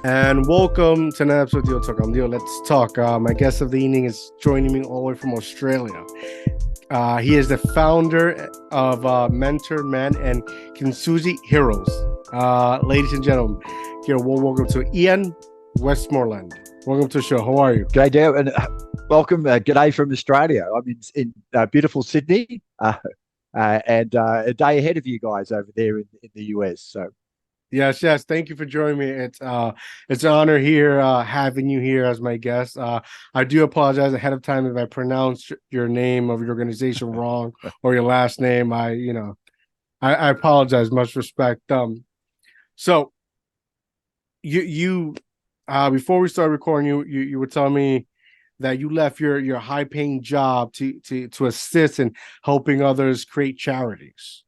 And welcome to another episode of DIOTALK. I'm Dio. Let's talk. My guest of the evening is joining me all the way from Australia. He is the founder of Mentor Man and Kintsugi Heroes. Ladies and gentlemen, here, welcome to Ian Westmoreland. Welcome to the show. How are you? G'day, Dio, and welcome. G'day from Australia. I'm in beautiful Sydney, and a day ahead of you guys over there in the US. So Yes. Thank you for joining me. It's an honor here having you here as my guest. I do apologize ahead of time if I pronounce your name of your organization wrong or your last name. I apologize. Much respect. So you before we started recording, you were telling me that you left your high paying job to assist in helping others create charities.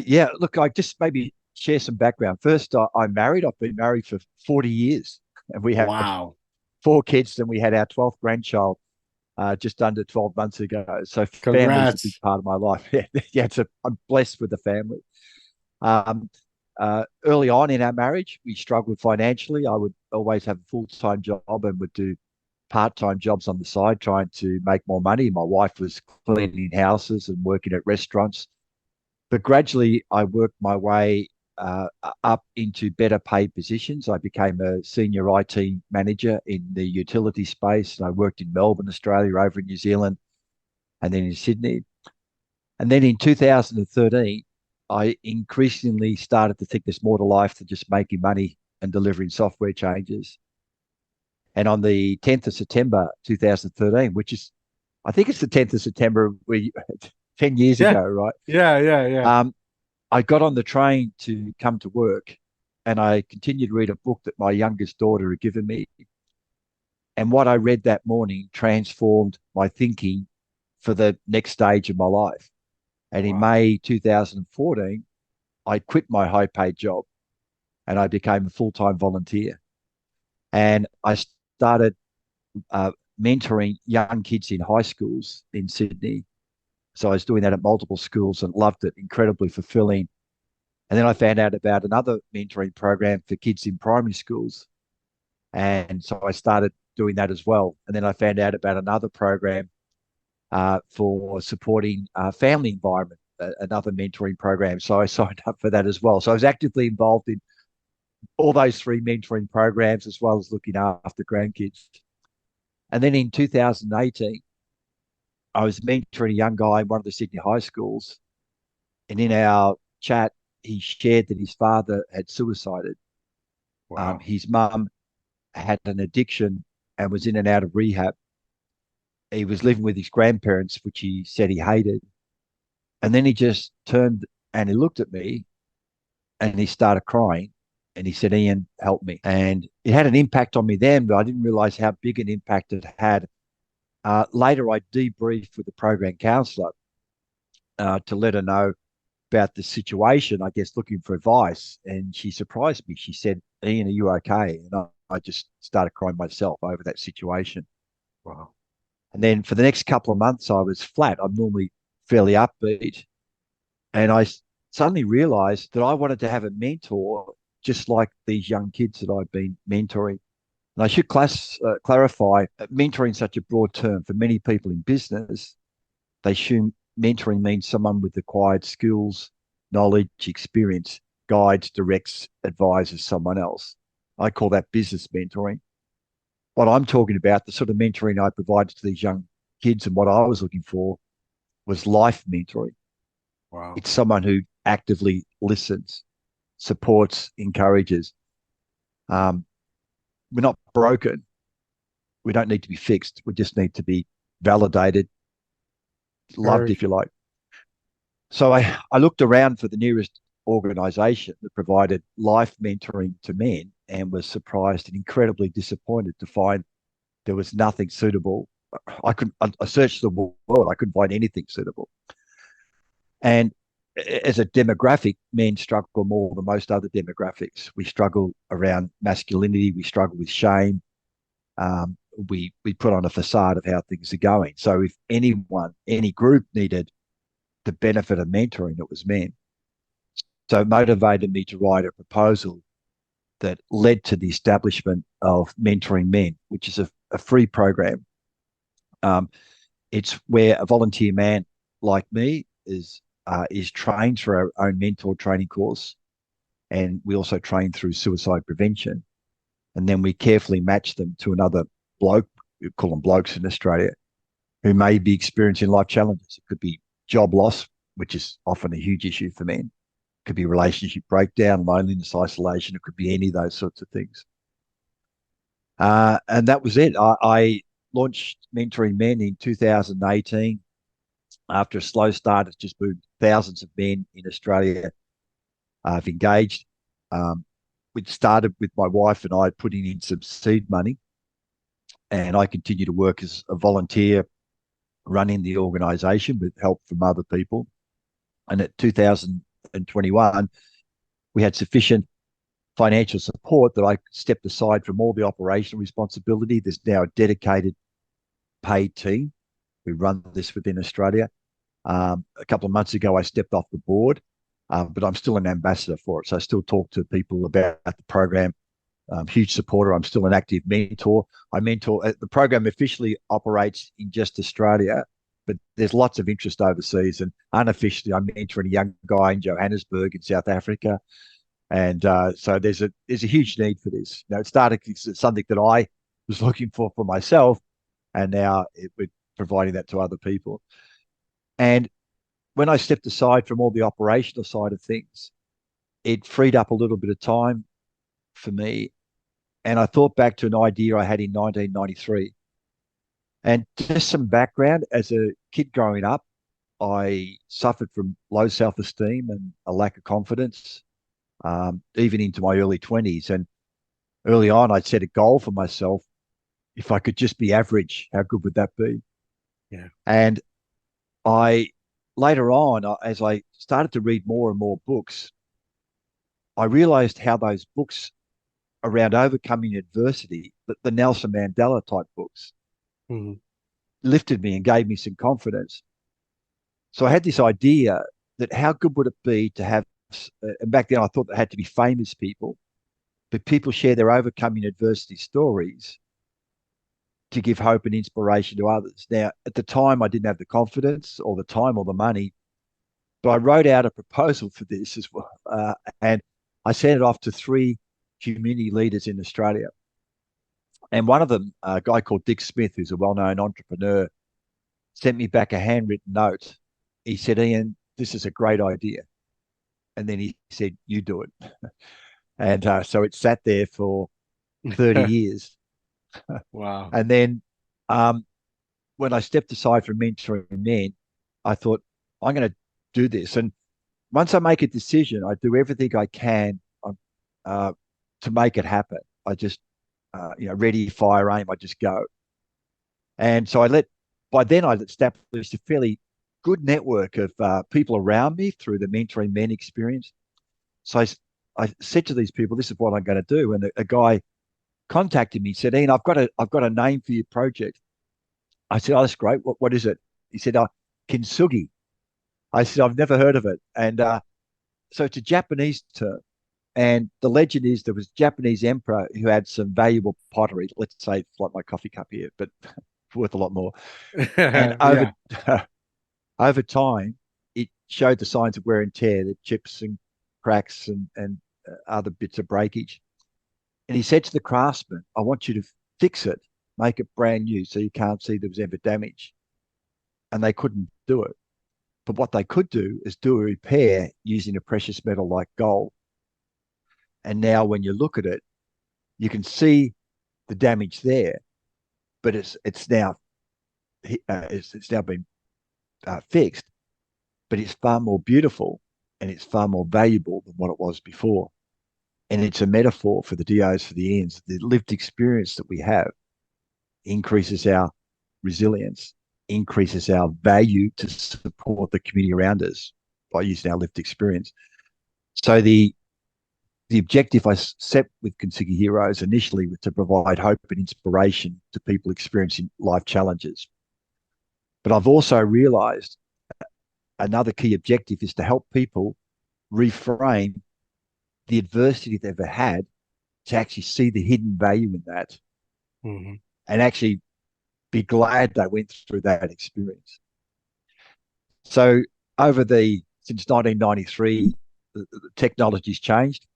yeah, look, I just maybe share some background. First, I'm married. I've been married for 40 years, and we have Wow. four kids, and we had our 12th grandchild just under 12 months ago. So family's a big Congrats. part of my life. Yeah, I'm blessed with the family. Um, Early on in our marriage, we struggled financially. I would always have a full-time job and would do part-time jobs on the side, trying to make more money. My wife was cleaning houses and working at restaurants. But gradually, I worked my way up into better paid positions. I became a senior IT manager in the utility space. And I worked in Melbourne, Australia, over in New Zealand, and then in Sydney. And then in 2013, I increasingly started to think there's more to life than just making money and delivering software changes. And on the 10th of September 2013, which is, I think it's the 10th of September, 10 years Yeah. ago, right? Yeah. Um, I got on the train to come to work, and I continued to read a book that my youngest daughter had given me. And what I read that morning transformed my thinking for the next stage of my life. And in Wow. May 2014, I quit my high paid job and I became a full time volunteer. And I started uh, mentoring young kids in high schools in Sydney. So I was doing that at multiple schools and loved it, incredibly fulfilling. And then I found out about another mentoring program for kids in primary schools. And so I started doing that as well. And then I found out about another program for supporting family environment, another mentoring program. So I signed up for that as well. So I was actively involved in all those three mentoring programs, as well as looking after grandkids. And then in 2018, I was mentoring a young guy in one of the Sydney high schools. And in our chat, he shared that his father had suicided. Wow. His mum had an addiction and was in and out of rehab. He was living with his grandparents, which he said he hated. And then he just turned and he looked at me and he started crying. And he said, Ian, help me. And it had an impact on me then, but I didn't realize how big an impact it had. Later, I debriefed with the program counselor to let her know about the situation, I guess, looking for advice. And she surprised me. She said, Ian, are you okay? And I just started crying myself over that situation. Wow. And then for the next couple of months, I was flat. I'm normally fairly upbeat. And I suddenly realized that I wanted to have a mentor just like these young kids that I've been mentoring. And I should clarify mentoring such a broad term. For many people in business, they assume mentoring means someone with acquired skills, knowledge, experience, guides, directs, advises someone else. I call that business mentoring. What I'm talking about, the sort of mentoring I provided to these young kids and what I was looking for was life mentoring. Wow. It's someone who actively listens, supports, encourages. Um, we're not broken. We don't need to be fixed. We just need to be validated, loved, Very if you true. like. So I looked around for the nearest organization that provided life mentoring to men and was surprised and incredibly disappointed to find there was nothing suitable. I searched the world, I couldn't find anything suitable. And as a demographic, men struggle more than most other demographics. We struggle around masculinity, we struggle with shame. We put on a facade of how things are going. So if anyone, any group needed the benefit of mentoring, it was men. So it motivated me to write a proposal that led to the establishment of Mentoring Men, which is a free program. Um, it's where a volunteer man like me is trained through our own mentor training course, and we also train through suicide prevention. And then we carefully match them to another bloke, we call them blokes in Australia, who may be experiencing life challenges. It could be job loss, which is often a huge issue for men. It could be relationship breakdown, loneliness, isolation. It could be any of those sorts of things. And that was it. I launched Mentoring Men in 2018 after a slow start. It's just moved thousands of men in Australia. I've engaged. We'd started with my wife and I putting in some seed money, and I continue to work as a volunteer running the organisation with help from other people. And at 2021, we had sufficient financial support that I stepped aside from all the operational responsibility. There's now a dedicated paid team who run this within Australia. A couple of months ago, I stepped off the board, but I'm still an ambassador for it. So I still talk to people about the program. Huge supporter. I'm still an active mentor. I mentor. The program officially operates in just Australia, but there's lots of interest overseas. And unofficially, I'm mentoring a young guy in Johannesburg in South Africa. And so there's a huge need for this. It started as something that I was looking for myself, and now we're providing that to other people. And when I stepped aside from all the operational side of things, it freed up a little bit of time for me. And I thought back to an idea I had in 1993. And just some background, as a kid growing up, I suffered from low self-esteem and a lack of confidence, even into my early 20s. And early on, I'd set a goal for myself. If I could just be average, how good would that be? Yeah. And I later on, as I started to read more and more books, I realized how those books around overcoming adversity, the Nelson Mandela type books, Mhm. lifted me and gave me some confidence. So I had this idea that how good would it be to have, and back then I thought there had to be famous people, but people share their overcoming adversity stories to give hope and inspiration to others. Now, at the time, I didn't have the confidence or the time or the money, but I wrote out a proposal for this as well. And I sent it off to 3 community leaders in Australia. And one of them, a guy called Dick Smith, who's a well known entrepreneur, sent me back a handwritten note. He said, Ian, this is a great idea. And then he said, you do it. And so it sat there for 30 years. Wow. And then when I stepped aside from mentoring men, I thought, I'm going to do this. And once I make a decision, I do everything I can uh, to make it happen. I just, ready, fire, aim, I just go. And so by then I'd established a fairly good network of people around me through the Mentoring Men experience. So I said to these people, this is what I'm going to do. And a guy contacted me, said, Ian, I've got a name for your project. I said, oh, that's great. What is it? He said, Kintsugi. I said, I've never heard of it. And so it's a Japanese term. And the legend is there was a Japanese emperor who had some valuable pottery. Let's say it's like my coffee cup here, but worth a lot more. And Yeah. over time, it showed the signs of wear and tear, the chips and cracks and other bits of breakage. And he said to the craftsman, I want you to fix it, make it brand new so you can't see there was ever damage. And they couldn't do it. But what they could do is do a repair using a precious metal like gold. And now when you look at it, you can see the damage there, but it's now been fixed, but it's far more beautiful and it's far more valuable than what it was before. And it's a metaphor for the DOs, for the ends. The lived experience that we have increases our resilience, increases our value to support the community around us by using our lived experience. So the objective I set with Kintsugi Heroes initially was to provide hope and inspiration to people experiencing life challenges. But I've also realized another key objective is to help people reframe the adversity they've had to actually see the hidden value in that Mhm. and actually be glad they went through that experience. So over the since 1993, the technology's changed.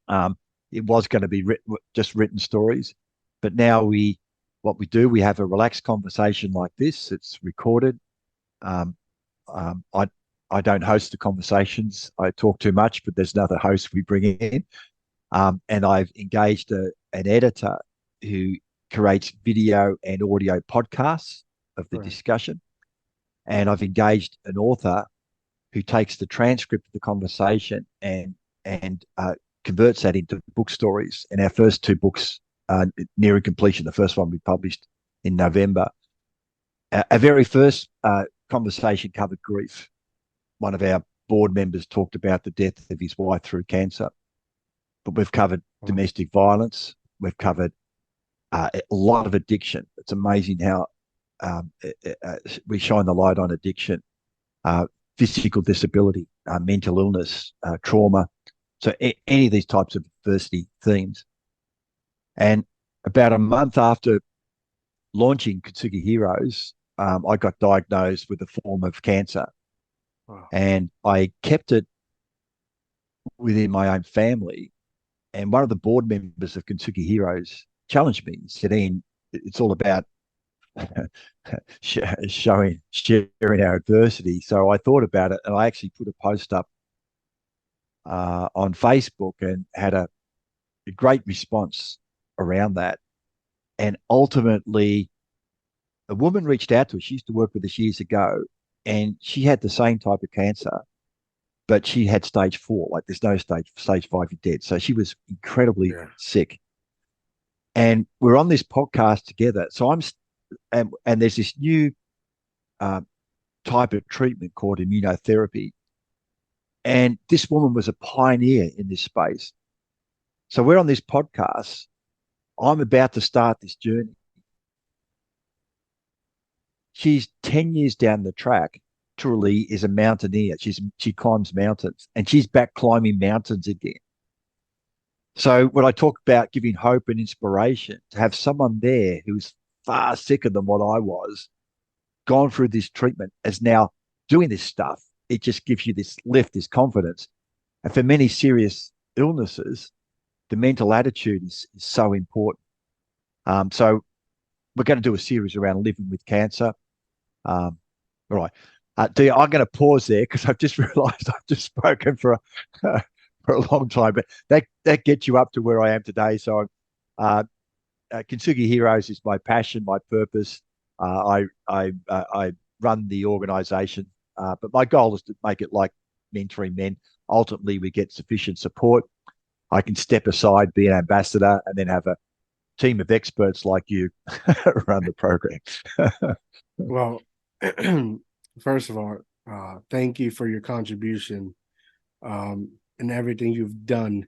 Um, it was going to be just written stories, but now what we do, we have a relaxed conversation like this. It's recorded. Um, um, I I don't host the conversations. I talk too much, but there's another host we bring in. And I've engaged an editor who creates video and audio podcasts of the Right. discussion. And I've engaged an author who takes the transcript of the conversation and converts that into book stories. And our first two books are nearing completion. The first one we published in November. Our very first conversation covered grief. One of our board members talked about the death of his wife through cancer, but we've covered Wow. domestic violence. We've covered a lot of addiction. It's amazing how we shine the light on addiction, uh, physical disability, mental illness, trauma. So any of these types of adversity themes. And about a month after launching Kintsugi Heroes, I got diagnosed with a form of cancer, Wow. and I kept it within my own family. And one of the board members of Kintsugi Heroes challenged me. He said, "Ian, it's all about sharing our adversity." So I thought about it, and I actually put a post up on Facebook and had a great response around that. And ultimately, a woman reached out to us. She used to work with us years ago, and she had the same type of cancer, but she had stage 4. Like there's no stage 5, you're dead. So she was incredibly Yeah. sick. And we're on this podcast together. So and there's this new uh, type of treatment called immunotherapy. And this woman was a pioneer in this space. So we're on this podcast. I'm about to start this journey. She's 10 years down the track. Truly is a mountaineer. She climbs mountains and she's back climbing mountains again. So when I talk about giving hope and inspiration, to have someone there who's far sicker than what I was, gone through this treatment, is now doing this stuff, it just gives you this lift, this confidence. And for many serious illnesses, the mental attitude is so important. So we're going to do a series around living with cancer. Um, all right. I'm going to pause there because I've just realised I've just spoken for for a long time, but that gets you up to where I am today. So, uh, Kintsugi Heroes is my passion, my purpose. I run the organisation, but my goal is to make it like mentoring men. Ultimately, we get sufficient support. I can step aside, be an ambassador, and then have a team of experts like you run the program. Well, first of all, thank you for your contribution and everything you've done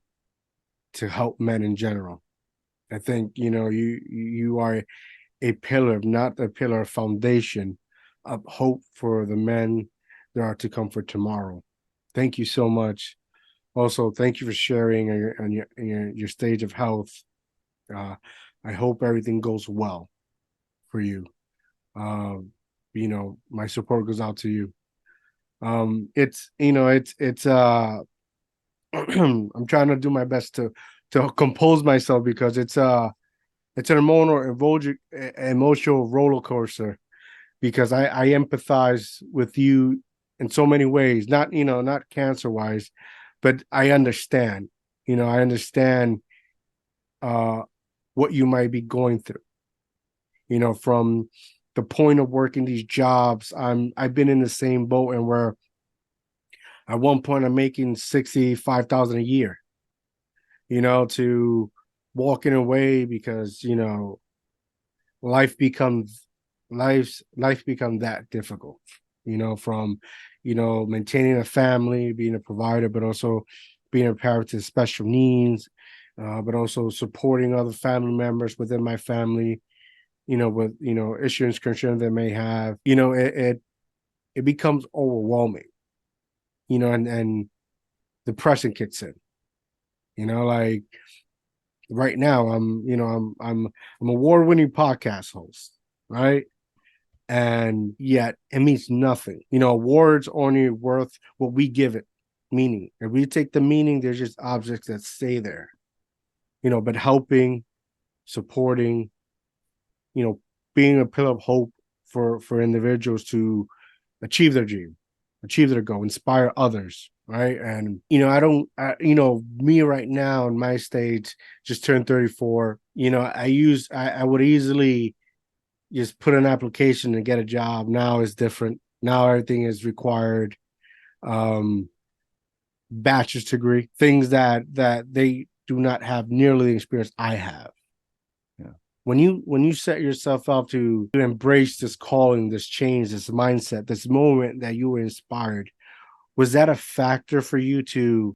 to help men in general. I think you are a pillar, not a pillar, a foundation of hope for the men that are to come for tomorrow. Thank you so much. Also, thank you for sharing your stage of health. Uh, I hope everything goes well for you. Um, my support goes out to you. It's I'm trying to do my best to compose myself because it's an emotional roller coaster because I empathize with you in so many ways, not cancer wise, but I understand. I understand uh what you might be going through. From the point of working these jobs, I've been in the same boat, and where at one point I'm making 65,000 a year, to walking away because life becomes life become that difficult, from maintaining a family, being a provider, but also being a parent to special needs, but also supporting other family members within my family, with issues concern they may have. It becomes overwhelming, and depression kicks in, like right now I'm award-winning podcast host, right? And yet it means nothing. Awards only worth what we give it meaning. If we take the meaning, there's just objects that stay there. But helping, supporting, you know, being a pillar of hope for individuals to achieve their dream, achieve their goal, inspire others, right? And I don't, me right now in my stage, just turned 34. I would easily just put an application and get a job. Now is different. Now everything is required. Um, Bachelor's degree, things that they do not have nearly the experience I have. Yeah. When you set yourself up to embrace this calling, this change, this mindset, this moment that you were inspired, was that a factor for you to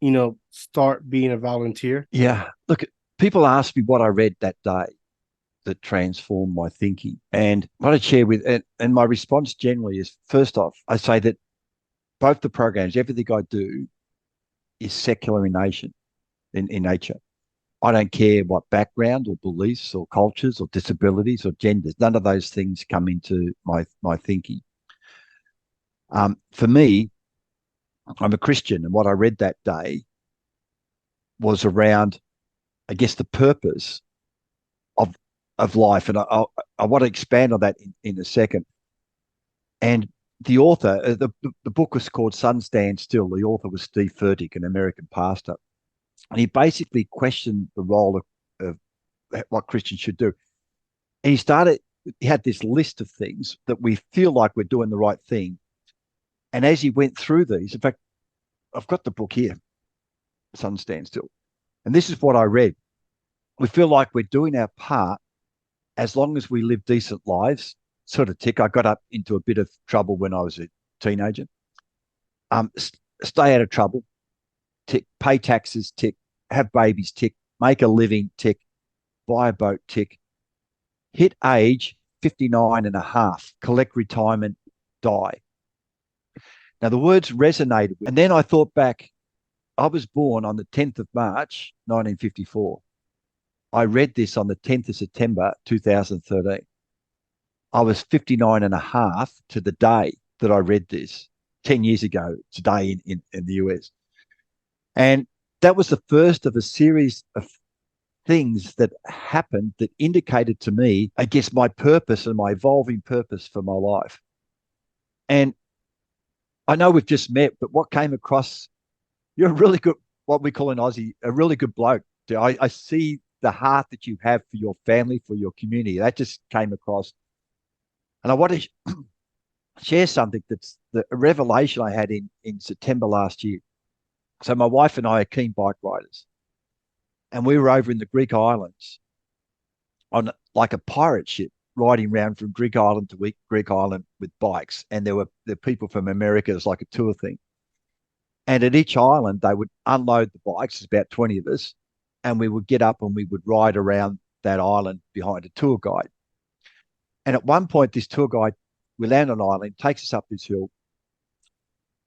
start being a volunteer? Yeah. Look, people ask me what I read that day that transformed my thinking. And what I'd share and my response generally is, first off, I say that both the programs, everything I do is secular in nature. I don't care what background or beliefs or cultures or disabilities or genders. None of those things come into my thinking. For me, I'm a Christian, and what I read that day was around, I guess, the purpose of of life, and I want to expand on that in a second. And the author, the book was called Sun Stand Still. The author was Steve Furtick, an American pastor, and he basically questioned the role of what Christians should do. And he had this list of things that we feel like we're doing the right thing. And as he went through these, in fact, I've got the book here, Sun Stand Still. And this is what I read. We feel like we're doing our part as long as we live decent lives, sort of tick. I got up into a bit of trouble when I was a teenager. Stay out of trouble, tick. Pay taxes, tick. Have babies, tick. Make a living, tick. Buy a boat, tick. Hit age 59 and a half, collect retirement, die. Now, the words resonated. And then I thought back, I was born on the 10th of March, 1954. I read this on the 10th of September, 2013. I was 59 and a half to the day that I read this 10 years ago today in the US. And that was the first of a series of things that happened that indicated to me, I guess, my purpose and my evolving purpose for my life. And I know we've just met, but what came across, you're a really good, what we call in Aussie, a really good bloke. I see the heart that you have for your family, for your community. That just came across. And I want to share something that's a revelation I had in September last year. So my wife and I are keen bike riders. And we were over in the Greek islands on like a pirate ship riding around from Greek island to Greek island with bikes. And there were people from America. It was like a tour thing. And at each island, they would unload the bikes, there's about 20 of us, and we would get up and we would ride around that island behind a tour guide. And at one point, this tour guide, we land on an island, takes us up this hill,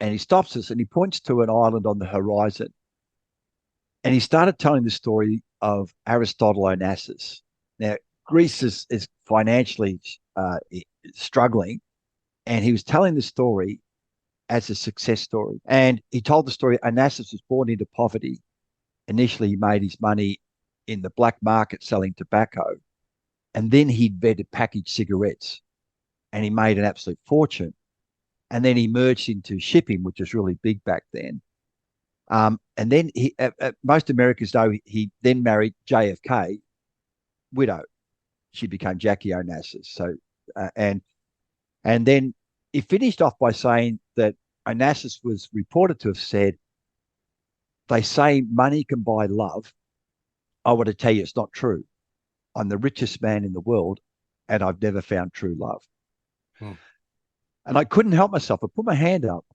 and he stops us and he points to an island on the horizon. And he started telling the story of Aristotle Onassis. Now, Greece is financially struggling, and he was telling the story as a success story. And he told the story Onassis was born into poverty. Initially, he made his money in the black market selling tobacco, and then he invented packaged cigarettes, and he made an absolute fortune. And then he merged into shipping, which was really big back then. And then most Americans know he then married JFK, widow. She became Jackie Onassis. So, and then he finished off by saying that Onassis was reported to have said, "They say money can buy love. I want to tell you it's not true. I'm the richest man in the world, and I've never found true love." Hmm. And I couldn't help myself. I put my hand up.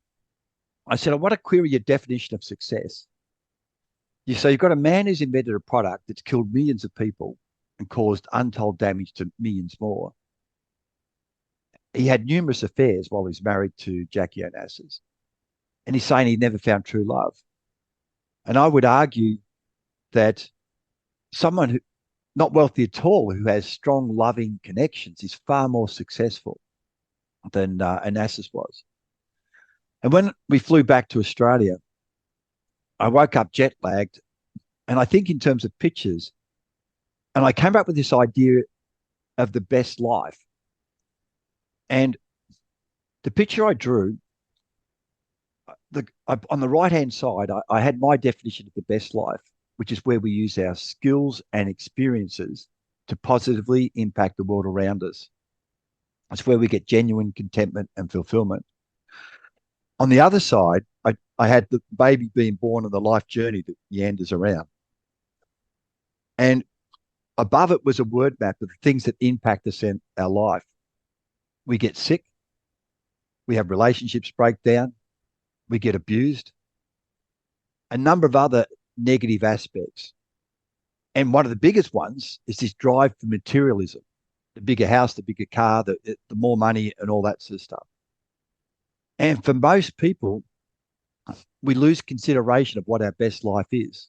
I said, "I want to query your definition of success." You've got a man who's invented a product that's killed millions of people and caused untold damage to millions more. He had numerous affairs while he was married to Jackie Onassis. And he's saying he never found true love. And I would argue that someone who not wealthy at all, who has strong, loving connections, is far more successful than Onassis was. And when we flew back to Australia, I woke up jet lagged, and I think in terms of pictures, and I came up with this idea of the best life. And the picture I drew, on the right hand side, I had my definition of the best life, which is where we use our skills and experiences to positively impact the world around us. It's where we get genuine contentment and fulfillment. On the other side, I had the baby being born and the life journey that meanders around. And above it was a word map of the things that impact us in our life. We get sick, we have relationships break down, we get abused, a number of other negative aspects. And one of the biggest ones is this drive for materialism, the bigger house, the bigger car, the more money, and all that sort of stuff. And for most people, we lose consideration of what our best life is.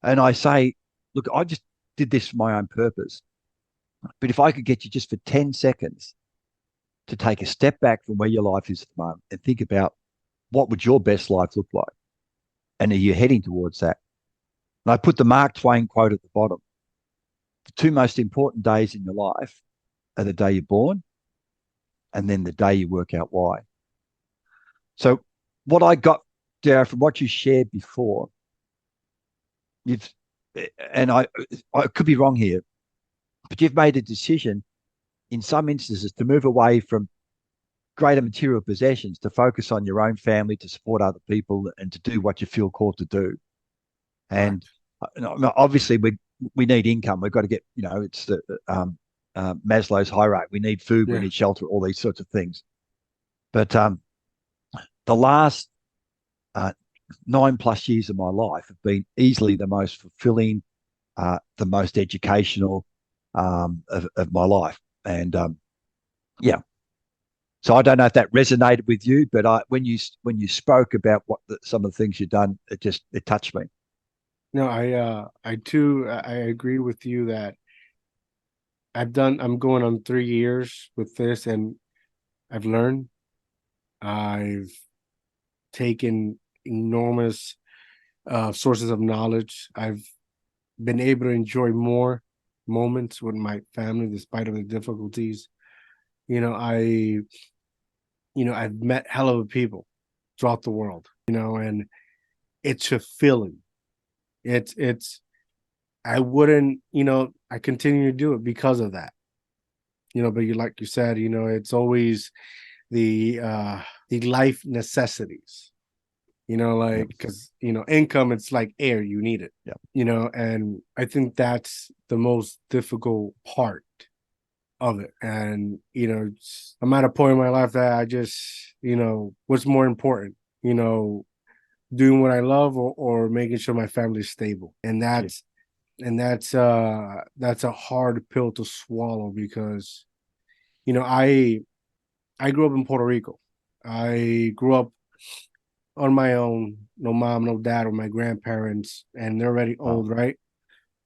And I say, look, I just did this for my own purpose. But if I could get you just for 10 seconds to take a step back from where your life is at the moment and think about what would your best life look like? And are you heading towards that? And I put the Mark Twain quote at the bottom. The two most important days in your life are the day you're born and then the day you work out why. So what I got, Darren, from what you shared before, you've, and I could be wrong here, but you've made a decision in some instances to move away from greater material possessions to focus on your own family, to support other people, and to do what you feel called to do. And obviously, we need income. We've got to get, it's the Maslow's hierarchy. We need food, we need shelter, all these sorts of things. But the last 9+ years of my life have been easily the most fulfilling, the most educational of my life. And yeah. So I don't know if that resonated with you, but when you spoke about some of the things you've done, it touched me. No, I agree with you that I'm going on 3 years with this, and I've learned. I've taken enormous sources of knowledge. I've been able to enjoy more moments with my family despite of the difficulties. I've met hell of people throughout the world, and it's a feeling. I wouldn't, I continue to do it because of that. But like you said, it's always the life necessities, because income, it's like air, you need it. And I think that's the most difficult part of it. And I'm at a point in my life that I just, what's more important, doing what I love, or making sure my family's stable. And that's a hard pill to swallow, because I grew up in Puerto Rico. I grew up on my own, no mom, no dad, or my grandparents, and they're already old, right?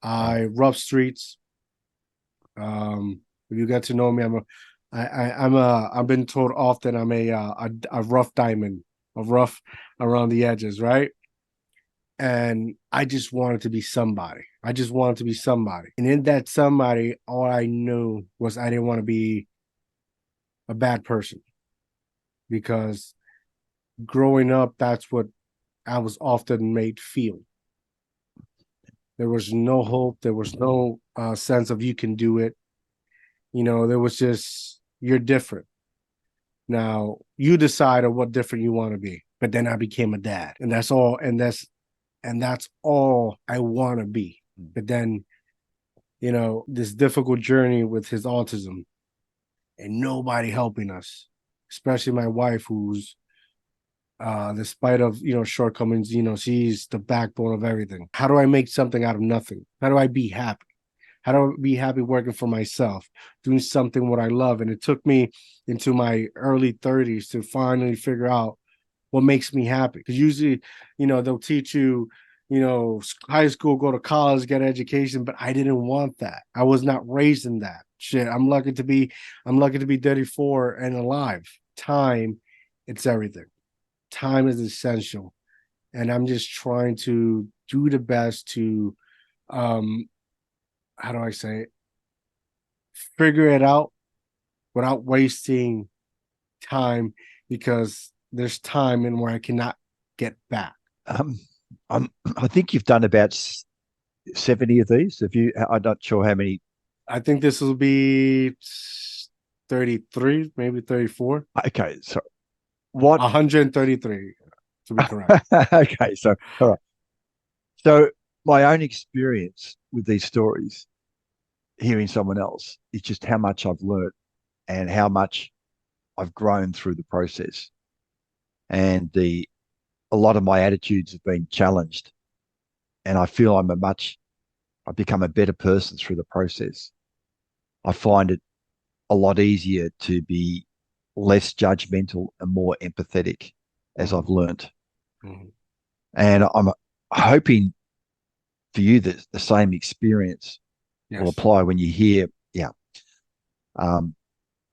Rough streets. If you get to know me, I've been told often I'm a rough diamond, a rough around the edges, right? And I just wanted to be somebody. I just wanted to be somebody. And in that somebody, all I knew was I didn't want to be a bad person, because growing up, that's what I was often made feel. There was no hope. There was no sense of you can do it. There was just, you're different. Now you decide on what different you want to be. But then I became a dad, and that's all. And that's all I want to be. But then, this difficult journey with his autism, and nobody helping us, especially my wife, who's despite of shortcomings, she's the backbone of everything. How do I make something out of nothing? How do I be happy? How do I be happy working for myself, doing something what I love? And it took me into my early 30s to finally figure out what makes me happy. Because usually, they'll teach you, high school, go to college, get an education, but I didn't want that. I was not raised in that shit. I'm lucky to be 34 and alive. Time, it's everything. Time is essential. And I'm just trying to do the best to um how do I say it? Figure it out without wasting time because there's time in where I cannot get back. Um, I think you've done about 70 of these. Have you? I'm not sure how many. I think this will be 33, maybe 34. Okay, so what? 133 to be correct. Okay, so all right. So my own experience with these stories, hearing someone else, is just how much I've learned and how much I've grown through the process. And the a lot of my attitudes have been challenged, and I feel I've become a better person through the process. I find it a lot easier to be less judgmental and more empathetic as I've Mhm, learned. mhm. And I'm hoping for you that the same experience will Yes. apply when you hear, yeah. Um,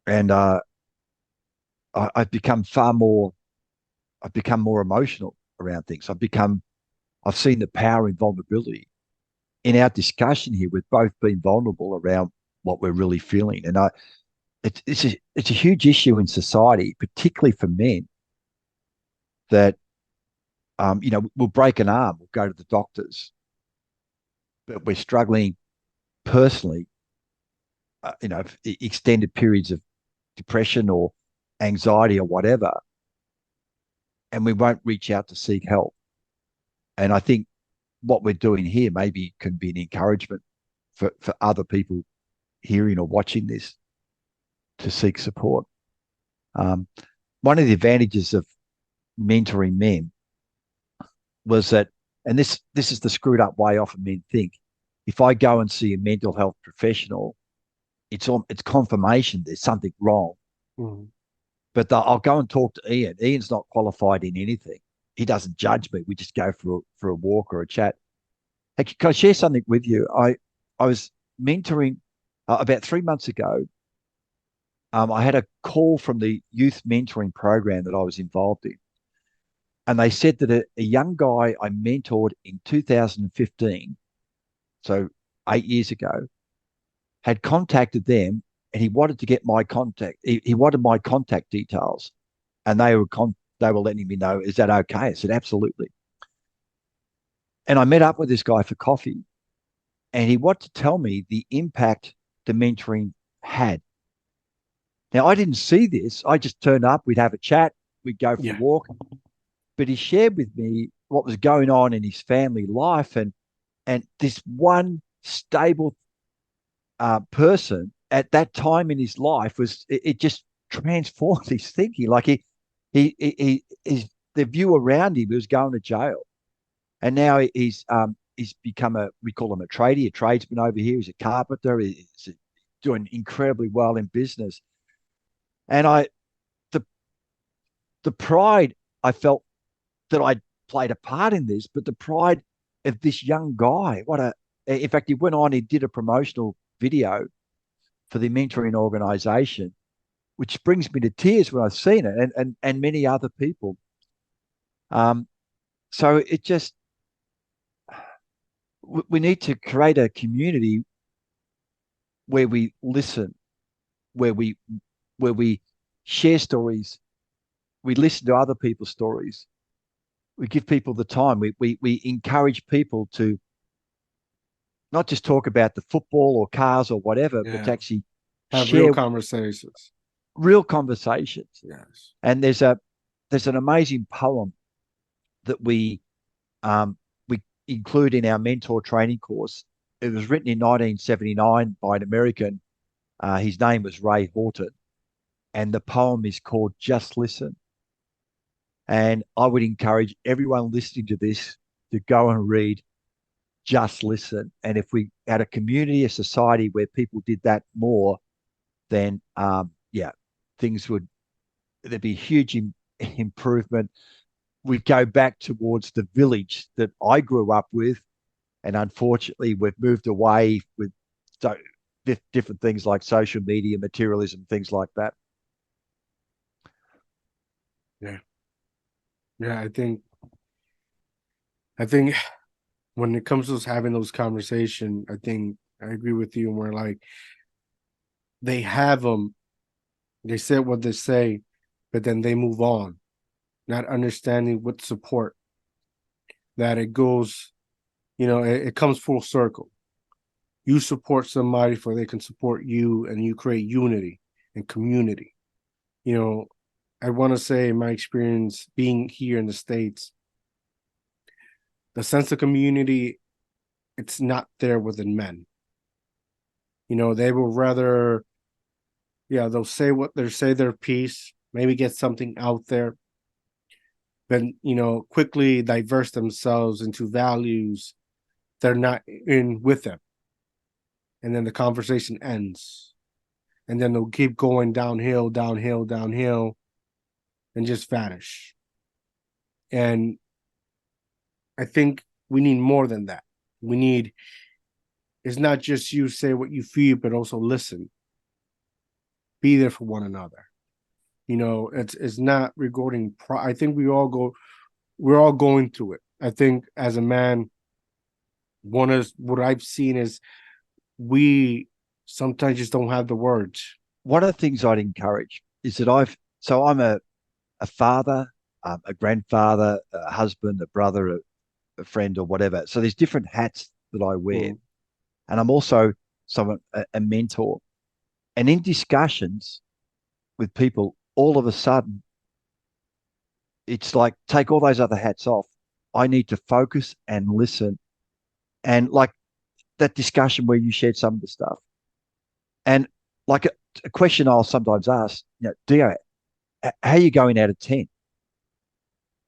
and I've become I've become more emotional around things. I've seen the power in vulnerability. In our discussion here, we've both been vulnerable around what we're really feeling. And it's a huge issue in society, particularly for men, that we'll break an arm, we'll go to the doctors, but we're struggling personally, extended periods of depression or anxiety or whatever, and we won't reach out to seek help. And I think what we're doing here maybe can be an encouragement for other people hearing or watching this to seek support. Um, One of the advantages of mentoring men was that, and this is the screwed up way often men think. If I go and see a mental health professional, it's confirmation there's something wrong. Mhm. But I'll go and talk to Ian. Ian's not qualified in anything. He doesn't judge me. We just go for a walk or a chat. Hey, can I share something with you? I was mentoring about 3 months ago. I had a call from the youth mentoring program that I was involved in, and they said that a young guy I mentored in 2015, so 8 years ago, had contacted them, and he wanted to get my contact. He wanted my contact details, and they were letting me know, is that okay? I said, absolutely. And I met up with this guy for coffee, and he wanted to tell me the impact the mentoring had. Now, I didn't see this. I just turned up, we'd have a chat, we'd go for a Yeah. walk. But he shared with me what was going on in his family life. And this one stable person at that time in his life it just transformed his thinking. Like his the view around him, he was going to jail. And now he's become we call him a tradie, a tradesman over here. He's a carpenter. He's doing incredibly well in business. And the the pride I felt that I played a part in this, but the pride of this young guy. In fact, he went on, he did a promotional video for the mentoring organization, which brings me to tears when I've seen it, and many other people. Um, so it just, we need to create a community where we listen, where we where we share stories, we listen to other people's stories, we give people the time, we encourage people to not just talk about the football or cars or whatever, but to Yeah. actually Have real share conversations. real conversations. Yes. And there's an amazing poem that we include in our mentor training course. It was written in 1979 by an American. His name was Ray Horton, and the poem is called "Just Listen." And I would encourage everyone listening to this to go and read "Just Listen." And if we had a community, a society where people did that more, then yeah, things would there'd be huge improvement. we go back towards the village that I grew up with, and unfortunately, we've moved away with so, different things like social media, materialism, things like that. Yeah. Yeah, I think when it comes to us having those conversation, I think I agree with you. And we're like, they have them, they say what they say, but then they move on, not understanding what support that it goes, it comes full circle. You support somebody for they can support you, and you create unity and community. You know, I want to say my experience being here in the States, the sense of community, it's not there within men. They will rather, yeah, they'll say their piece, maybe get something out there, but quickly diverse themselves into values they're not in with them. And then the conversation ends. And then they'll keep going downhill, downhill, downhill, and just vanish. And I think we need more than that. We need, it's not just you say what you feel, but also listen, be there for one another. It's not regarding pride. I think we're all going through it. I think as a man, one is what I've seen is we sometimes just don't have the words. One of the things I'd encourage is that I'm a father, a grandfather, a husband, a brother, a friend, or whatever. So there's different hats that I wear, Mm, and I'm also a mentor. And in discussions with people, all of a sudden, it's like take all those other hats off. I need to focus and listen, and like that discussion where you shared some of the stuff, and like a question I'll sometimes ask, Dio, how are you going out of 10?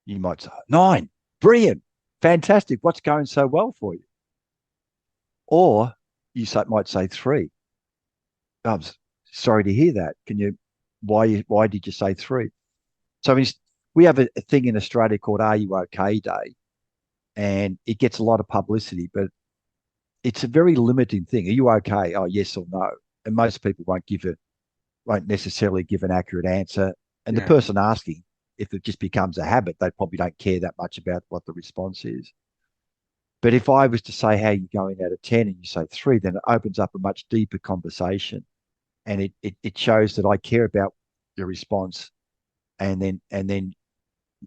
You might say 9, brilliant, fantastic. What's going so well for you? Or might say 3. I'm sorry to hear that. Why did you say 3? So we have a thing in Australia called Are You OK Day, and it gets a lot of publicity, but it's a very limiting thing. Are you okay? Oh, yes or no. And most people won't necessarily give an accurate answer. And the yeah, person asking, if it just becomes a habit, they probably don't care that much about what the response is. But if I was to say how you're going out of 10 and you say 3, then it opens up a much deeper conversation. And it shows that I care about your response, and then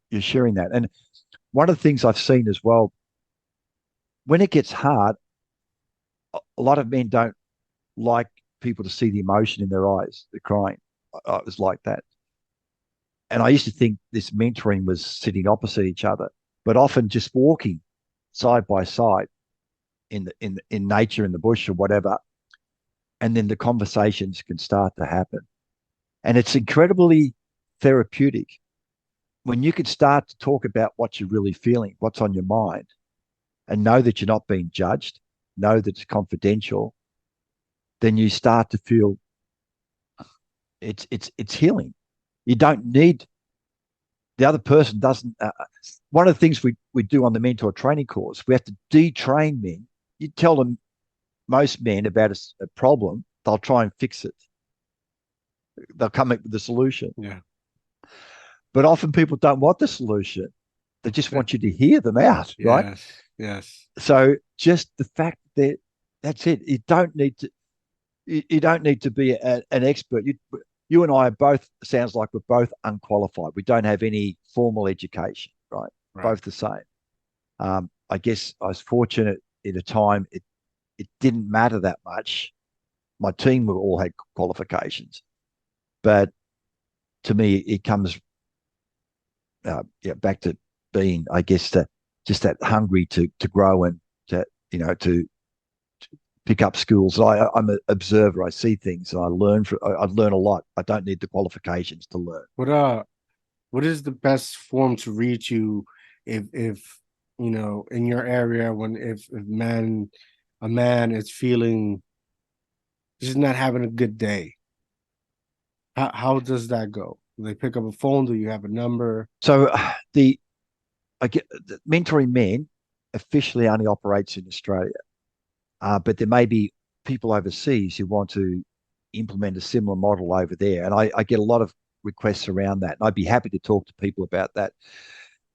you're sharing that. And one of the things I've seen as well, when it gets hard, a lot of men don't like people to see the emotion in their eyes. They're crying. I was like that. And I used to think this mentoring was sitting opposite each other, but often just walking side by side in nature, in the bush or whatever, and then the conversations can start to happen. And it's incredibly therapeutic when you can start to talk about what you're really feeling, what's on your mind, and know that you're not being judged, know that it's confidential. Then you start to feel it's healing. You don't need the other person doesn't. One of the things we do on the mentor training course, we have to detrain men. You tell them most men about a problem, they'll try and fix it. They'll come up with the solution. yeah, But often people don't want the solution. They just want you to hear them out, right? yes, yes, So just the fact that that's it. You don't need to be an expert. You and I are both, sounds like we're both unqualified. We don't have any formal education, right? right, Both the same. I guess I was fortunate at a time it didn't matter that much. My team were all had qualifications, but to me, it comes back to being, I guess, just that hungry to grow and to pick up skills. I'm an observer. I see things and I learn a lot. I don't need the qualifications to learn. what is the best form to reach you if in your area, when if a man is feeling just not having a good day? How does that go? Do they pick up a phone? Do you have a number? So the I get mentoring men officially only operates in Australia, but there may be people overseas who want to implement a similar model over there, and I get a lot of requests around that, and I'd be happy to talk to people about that.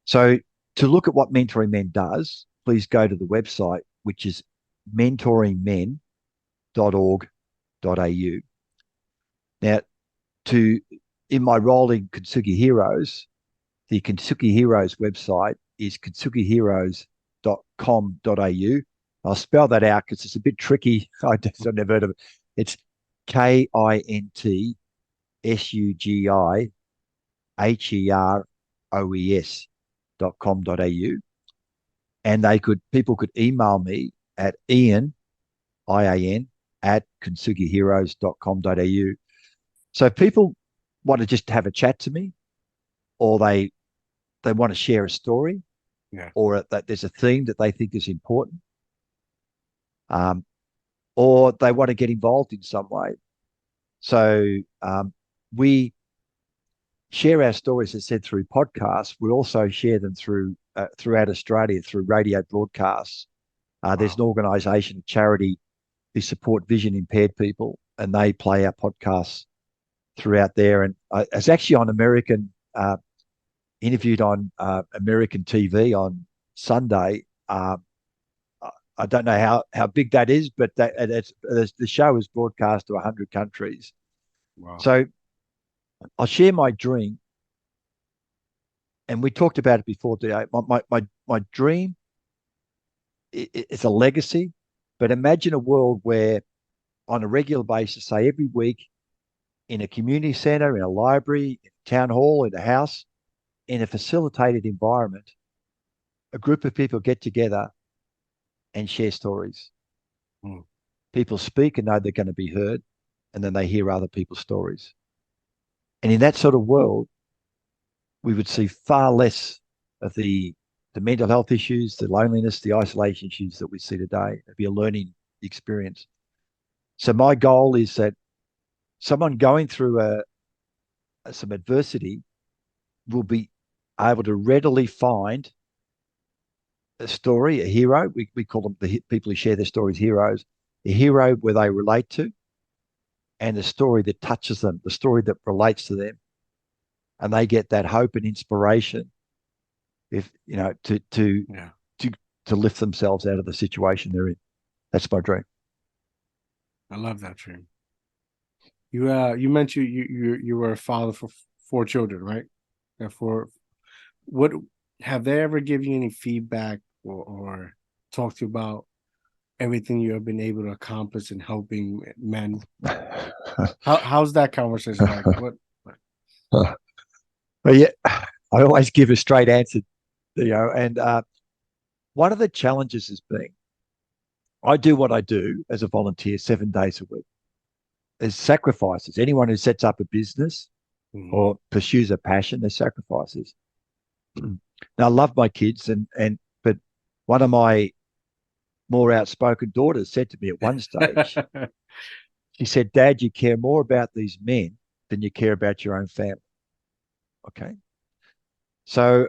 So to look at what mentoring men does, please go to the website, which is mentoringmen.org.au. Now, to in my role in Kintsugi Heroes, the Kintsugi Heroes website is kintsugiheroes.com.au. I'll spell that out because it's a bit tricky. I've never heard of it. It's KINTSUGIHEROES.com.au. And people could email me at IAN, at kintsugiheroes.com.au. So if people want to just have a chat to me, or they want to share a story, Yeah. or that there's a theme that they think is important, um, or they want to get involved in some way. So we share our stories, as said, through podcasts. We also share them throughout Australia through radio broadcasts. There's an organisation, a charity, who support vision impaired people, and they play our podcasts throughout there. And I was actually interviewed on American TV on Sunday. I don't know how big that is, but the show is broadcast to 100 countries. Wow. So I'll share my dream, and we talked about it before today. My dream is a legacy, but imagine a world where, on a regular basis, say every week, in a community centre, in a library, in a town hall, in a house, in a facilitated environment, a group of people get together and share stories. Mm. People speak and know they're going to be heard, and then they hear other people's stories. And in that sort of world, we would see far less of the mental health issues, the loneliness, the isolation issues that we see today. It'd be a learning experience. So my goal is that someone going through some adversity will be able to readily find a story, a hero. We call them the people who share their stories heroes, a hero where they relate to, and a story that touches them, the story that relates to them, and they get that hope and inspiration, if you know, Yeah. to lift themselves out of the situation they're in. That's my dream. I love that dream. You mentioned you were a father for four children, right? Therefore, what have they ever given you any feedback or talked to you about everything you have been able to accomplish in helping men? How's that conversation like? What? But yeah, I always give a straight answer, and one of the challenges has been I do what I do as a volunteer 7 days a week. There's sacrifices. Anyone who sets up a business Mhm. or pursues a passion, there's sacrifices. Now I love my kids, but one of my more outspoken daughters said to me at one stage, she said, "Dad, you care more about these men than you care about your own family." Okay. So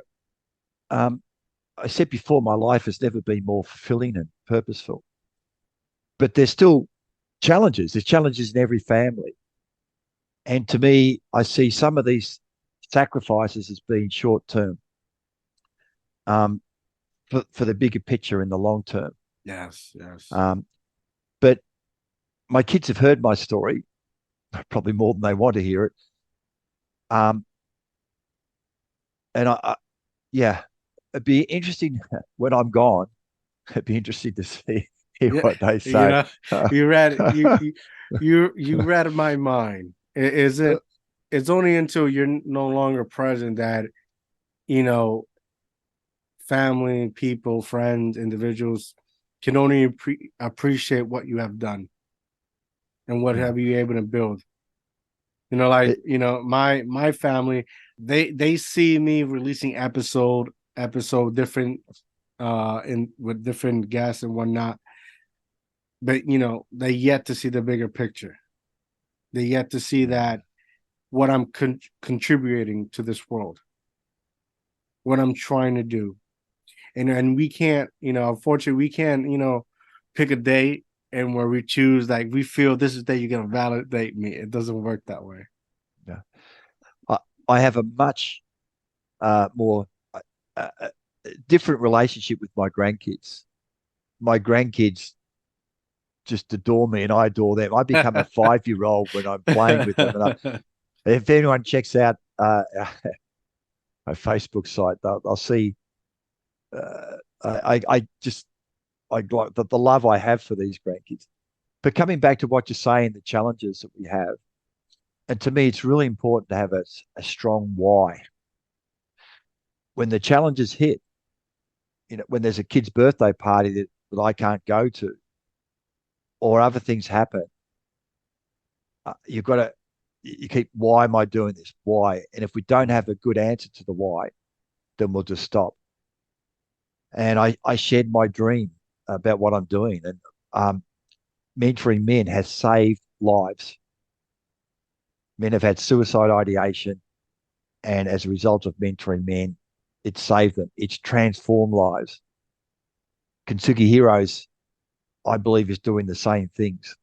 I said before, my life has never been more fulfilling and purposeful. But there's still challenges. There's challenges in every family. And to me, I see some of these sacrifices as being short term, um, for the bigger picture in the long term. Yes, yes. Um, but my kids have heard my story, probably more than they want to hear it. Um, and yeah, it'd be interesting when I'm gone. It'd be interesting to hear Yeah, what they you say. know, you read you read my mind. Is it? It's only until you're no longer present that you know family, people, friends, individuals can only appreciate what you have done and what have you able to build. Like It, my family, they see me releasing episode different in with different guests and whatnot, but they yet to see the bigger picture. They yet to see that what I'm contributing to this world, what I'm trying to do. and we can't, unfortunately, we can't, pick a date and where we choose like we feel this is the day you're gonna validate me. It doesn't work that way. Yeah. I, I have a much more uh, uh, different relationship with my grandkids. My grandkids just adore me and I adore them. I become a 5 year old when I'm playing with them. If anyone checks out my Facebook site, they'll see I just I like the love I have for these grandkids. But coming back to what you're saying, the challenges that we have, and to me, it's really important to have a strong why. When the challenges hit, when there's a kid's birthday party that I can't go to, or other things happen, you've got to you keep, why am I doing this? Why? And if we don't have a good answer to the why, then we'll just stop. And I shared my dream about what I'm doing, and um, mentoring men has saved lives. Men have had suicide ideation, and as a result of mentoring men, it's saved them. It's transformed lives. Kintsugi Heroes, I believe, is doing the same things.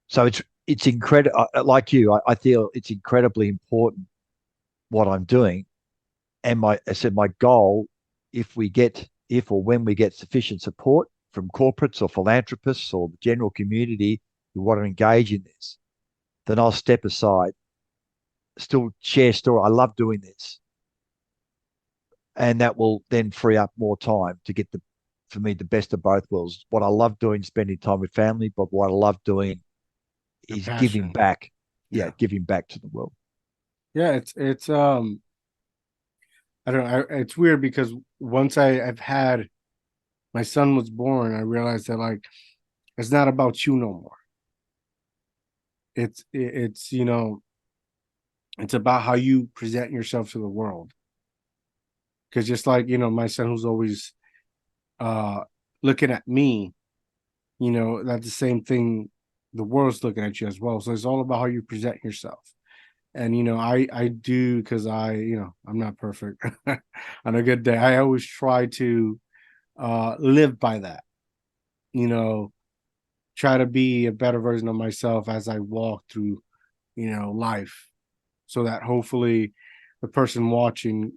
So it's incredible. Like you, I feel it's incredibly important what I'm doing. And I said my goal, if or when we get sufficient support from corporates or philanthropists or the general community who want to engage in this, then I'll step aside, still share story. I love doing this, and that will then free up more time to get for me, the best of both worlds. What I love doing, spending time with family, but what I love doing Your is giving passion. back. Yeah, Yeah. giving back to the world. Yeah, it's I don't know, it's weird because once I've had my son was born, I realized that like it's not about you no more. It's it's about how you present yourself to the world. Because just like, my son who's always uh looking at me, that's the same thing the world's looking at you as well. So it's all about how you present yourself. And I do because I'm not perfect. On a good day, I always try to live by that. You know, try to be a better version of myself as I walk through, life, so that hopefully the person watching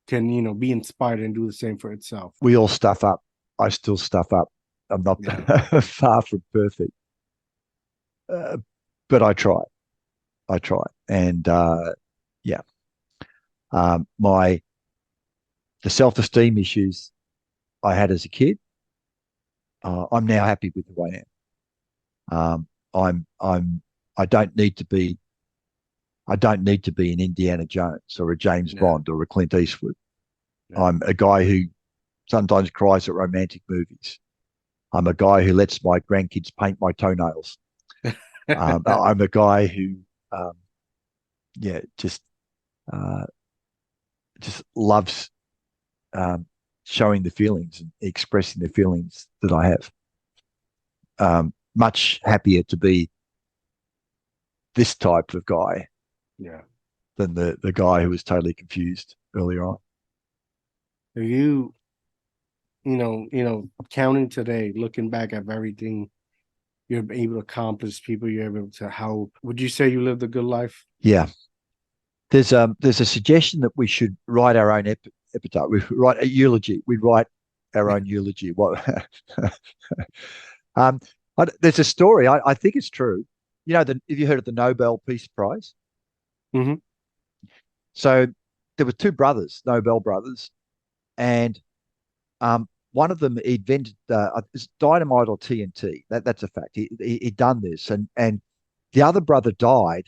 can, be inspired and do the same for itself. We all stuff up. I still stuff up. I'm not Yeah. far from perfect, uh, but I try. I try, and yeah, my the self-esteem issues I had as a kid, I'm now happy with who I am. I'm I don't need to be I don't need to be an Indiana Jones or a James Yeah. Bond or a Clint Eastwood. Yeah. I'm a guy who sometimes cries at romantic movies. I'm a guy who lets my grandkids paint my toenails. I'm a guy who, um, yeah, uh, just loves um, showing the feelings and expressing the feelings that I have. Much happier to be this type of guy Yeah. than the guy who was totally confused earlier on. Are you, counting today, looking back at everything you're able to accomplish, people you're able to help, would you say you lived a good life? Yeah, there's a suggestion that we should write our own epitaph. We write a eulogy. We write our own eulogy. What? um, there's a story. I think it's true. Have you heard of the Nobel Peace Prize? Hmm. So there were two brothers, Nobel brothers, and one of them invented dynamite or TNT. That's a fact. He'd done this, and the other brother died,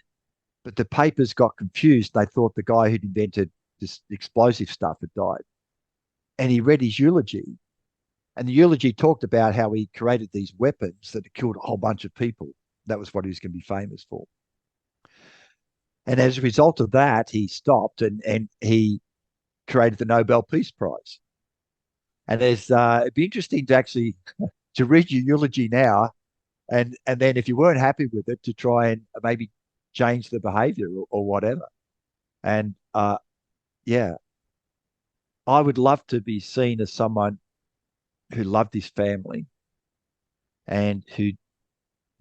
but the papers got confused. They thought the guy who'd invented this explosive stuff had died, and he read his eulogy, and the eulogy talked about how he created these weapons that had killed a whole bunch of people. That was what he was going to be famous for. And as a result of that, he stopped and he created the Nobel Peace Prize. And it'd be interesting to actually to read your eulogy now, and then if you weren't happy with it, to try and maybe change the behavior or whatever. And yeah, I would love to be seen as someone who loved his family and who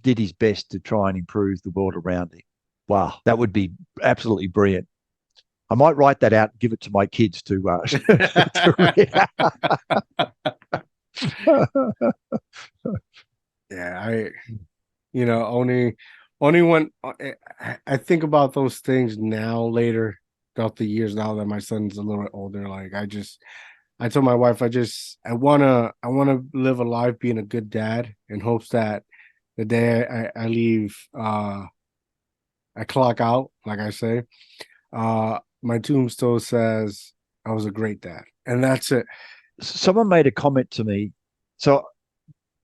did his best to try and improve the world around him. Wow, that would be absolutely brilliant. I might write that out and give it to my kids to to read. Yeah, only when I think about those things now later throughout the years now that my son's a little bit older, like I told my wife I wanna live a life being a good dad in hopes that the day I leave I clock out, like I say, my tombstone says I was a great dad. And that's it. Someone made a comment to me. So,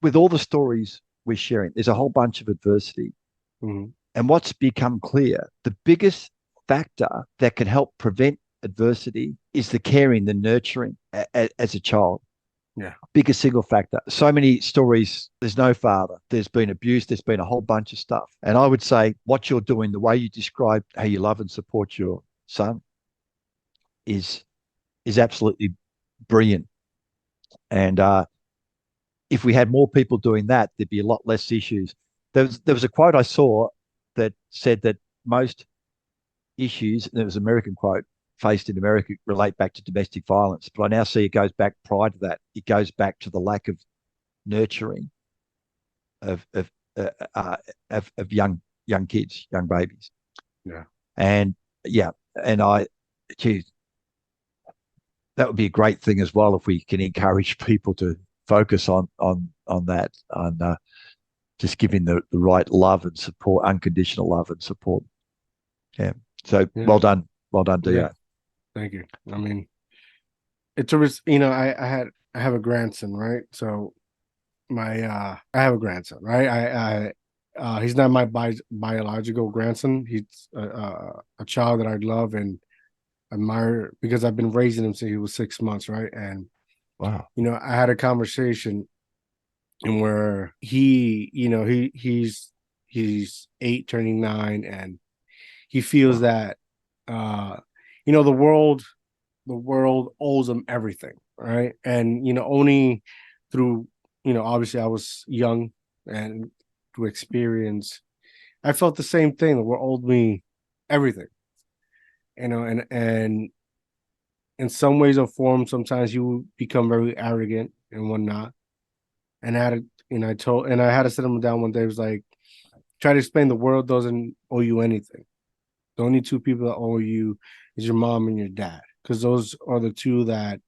with all the stories we're sharing, there's a whole bunch of adversity. Mhm. And what's become clear, the biggest factor that can help prevent adversity is the caring, the nurturing as a child. Yeah. Biggest single factor. So many stories, there's no father, there's been abuse, there's been a whole bunch of stuff. And I would say what you're doing, the way you describe how you love and support your son is absolutely brilliant. And if we had more people doing that, there'd be a lot less issues. There was a quote I saw that said that most issues, and there was an American quote, faced in America relate back to domestic violence. But I now see it goes back prior to that. It goes back to the lack of nurturing of of uh, uh, of young kids, young babies. Yeah. And yeah, and geez, that would be a great thing as well if we can encourage people to focus on that, on just giving the right love and support, unconditional love and support. Yeah. So Yeah. well done, Yeah. Dio. Thank you. I mean, it's a I have a grandson, right? So I have a grandson, right? He's not my biological grandson. He's a child that I love and admire because I've been raising him since he was 6 months, right? And Wow. I had a conversation and where he's 8 turning 9, and he feels Wow. that uh the world owes him everything, right? And only through obviously I was young and through experience I felt the same thing. The world owed me everything, and in some ways or forms sometimes you become very arrogant and whatnot. And I had to, I had to sit him down one day. It was like, try to explain the world doesn't owe you anything. The only two people that owe you is your mom and your dad, because those are the two that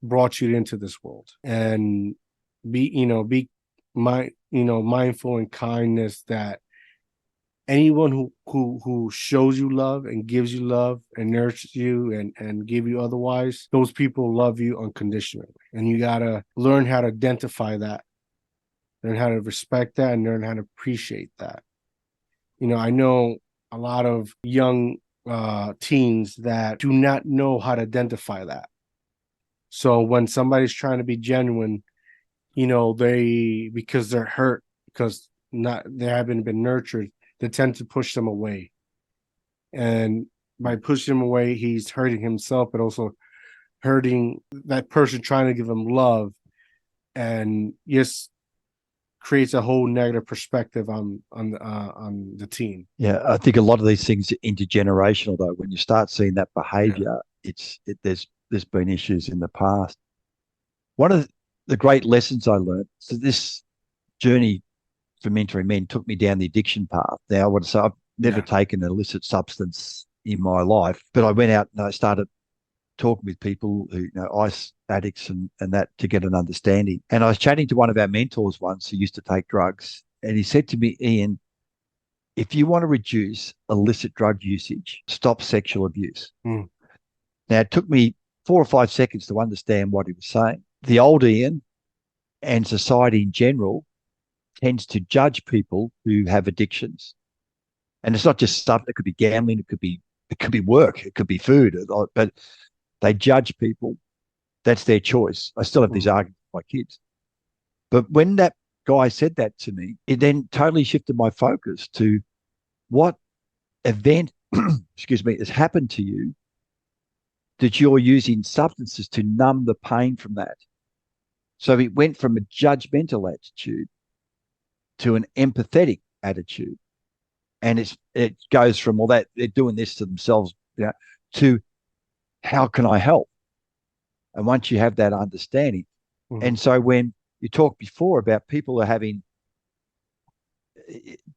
brought you into this world. And be mindful and kindness that anyone who shows you love and gives you love and nurtures you and give you otherwise, those people love you unconditionally. And you gotta learn how to identify that, learn how to respect that, and learn how to appreciate that. I know a lot of young teens that do not know how to identify that. So when somebody's trying to be genuine, they because they're hurt because not they haven't been nurtured, they tend to push them away. And by pushing him away, he's hurting himself, but also hurting that person trying to give him love, and just creates a whole negative perspective on the teen. Yeah, I think a lot of these things are intergenerational though. When you start seeing that Yeah. behavior, there's been issues in the past. One of the great lessons I learned, so this journey for mentoring men took me down the addiction path. Now, I would say I've never Yeah. taken an illicit substance in my life, but I went out and I started talking with people who, ice addicts and that to get an understanding. And I was chatting to one of our mentors once who used to take drugs. And he said to me, Ian, if you want to reduce illicit drug usage, stop sexual abuse. Mm. Now, it took me 4 or 5 seconds to understand what he was saying. The old Ian and society in general tends to judge people who have addictions. And it's not just stuff, it could be gambling, it could be work, it could be food, but they judge people. That's their choice. I still have these Mm. arguments with my kids. But when that guy said that to me, it then totally shifted my focus to what event, excuse me, has happened to you that you're using substances to numb the pain from that. So it went from a judgmental attitude to an empathetic attitude. And it goes from, well, that they're doing this to themselves, to how can I help? And once you have that understanding, Mhm. and so when you talked before about people are having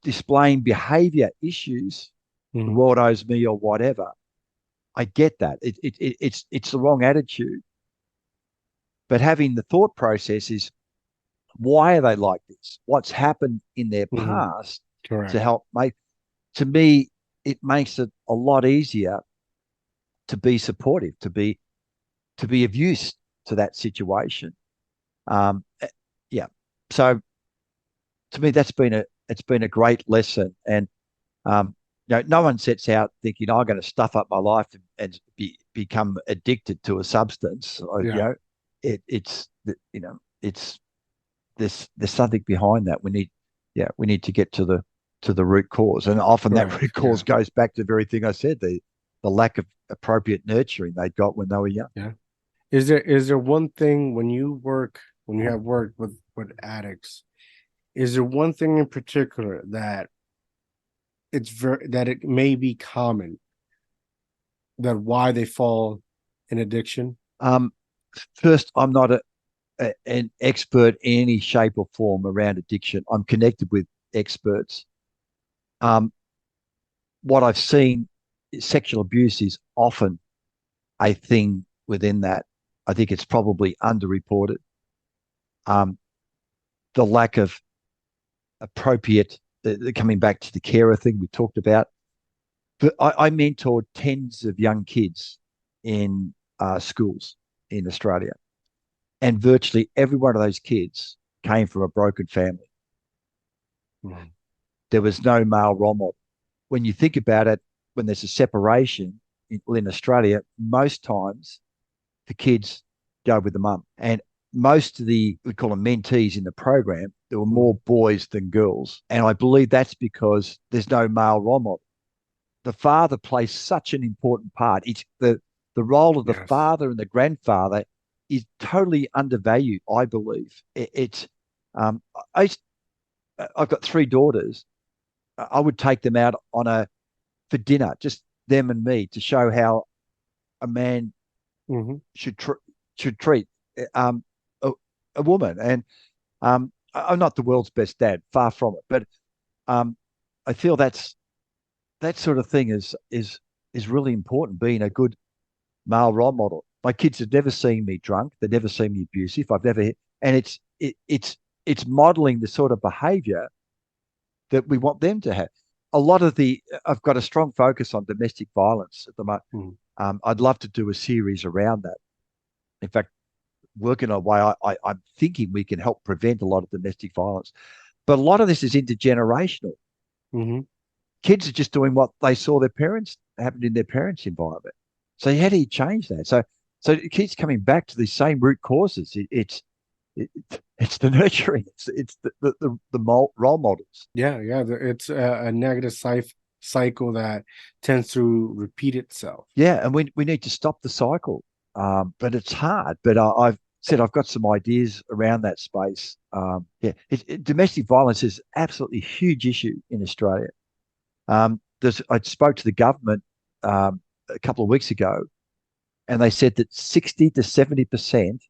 displaying behavior issues, the Mhm. world owes me or whatever, I get that. It's the wrong attitude. But having the thought process is, why are they like this? What's happened in their Mhm. past to Correct. help make, to me, it makes it a lot easier to be supportive, to be of use to that situation. Um, yeah. So to me, it's been a great lesson. And um, no one sets out thinking, I'm going to stuff up my life and become addicted to a substance. Or, Yeah. it's it's there's something behind that. We need to get to the root cause, and often that Correct. root cause Yeah. goes back to the very thing I said, the lack of appropriate nurturing they got when they were young. Yeah. Is there one thing when you have worked with addicts, is there one thing in particular that it may be common that why they fall in addiction? Um, First, I'm not an expert in any shape or form around addiction. I'm connected with experts. Um, what I've seen, sexual abuse is often a thing within that. I think it's probably underreported. Um, the lack of appropriate, coming back to the carer thing we talked about. But I mentored tens of young kids in schools in Australia, and virtually every one of those kids came from a broken family. Mhm. There was no male role model. When you think about it, when there's a separation in Australia, most times the kids go with the mum. And most of the, we call them mentees in the program, there were more Mhm. boys than girls. And I believe that's because there's no male role model. The father plays such an important part. It's the role of the Yes. father and the grandfather is totally undervalued, I believe. It's um, I, I've got three daughters. I would take them out on a for dinner, just them and me, to show how a man Hmm. should should treat um, a, a woman. And I'm not the world's best dad, far from it, but um, I feel that sort of thing is really important. Being a good male role model. My kids have never seen me drunk. They've never seen me abusive. I've never, and it's modeling the sort of behaviour that we want them to have. A lot of I've got a strong focus on domestic violence at the moment. Hmm. I'd love to do a series around that. In fact, working on a way I'm thinking we can help prevent a lot of domestic violence. But a lot of this is intergenerational. Hmm. Kids are just doing what they saw their parents happen in their parents' environment. So how do you change that? So it keeps coming back to these same root causes. It, it's the nurturing. It's the role models. Yeah, yeah. It's a negative cycle that tends to repeat itself. Yeah, and we need to stop the cycle. But it's hard. But I've said I've got some ideas around that space. Yeah, domestic violence is absolutely a huge issue in Australia. I spoke to the government a couple of weeks ago, and they said that 60 to 70%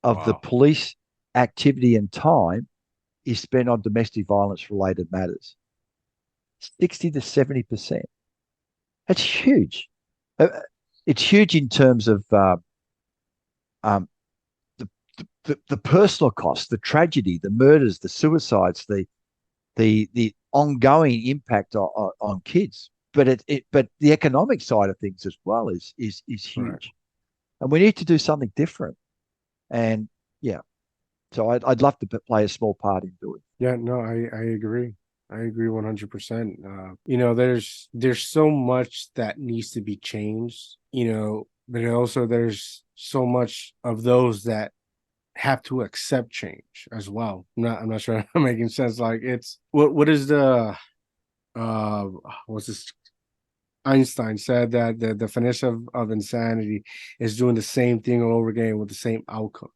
of the Wow. police activity and time is spent on domestic violence related matters. 60 to 70%. That's huge. Uh, it's huge in terms of um, the, the personal costs, the tragedy, the murders, the suicides, the ongoing impact on kids. But the economic side of things as well is Right. huge, and we need to do something different. And yeah, so I'd love to play a small part in doing. Yeah, no, I agree. I agree 100%. There's so much that needs to be changed, but also there's so much of those that have to accept change as well. I'm not sure I'm making sense. Like, it's what is the uh what's this Einstein said that the definition of insanity is doing the same thing all over again with the same outcome.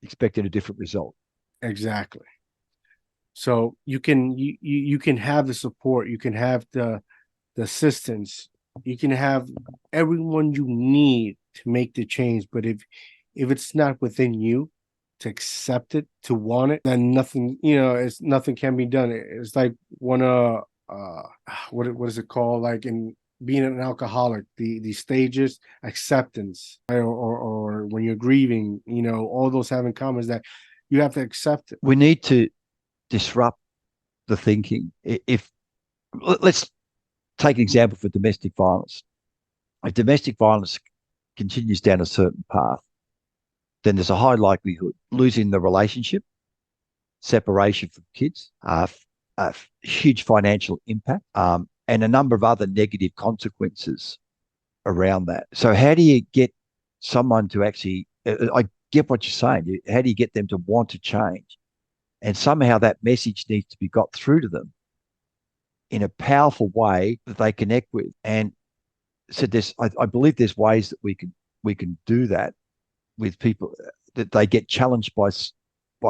expecting a different result. Exactly. So you can have the support, you can have the assistance, you can have everyone you need to make the change. But if it's not within you to accept it, to want it, then nothing, it's nothing can be done. It's like one uh what is it called? Like in being an alcoholic, the stages, acceptance, or when you're grieving, all those have in common is that you have to accept it. We need to disrupt the thinking. If let's take an example for domestic violence. If domestic violence continues down a certain path, then there's a high likelihood losing the relationship, separation from kids, a huge financial impact, and a number of other negative consequences around that. So how do you get someone to actually, I get what you're saying. How do you get them to want to change? And somehow that message needs to be got through to them in a powerful way that they connect with. And so I believe there's ways that we can do that with people, that they get challenged by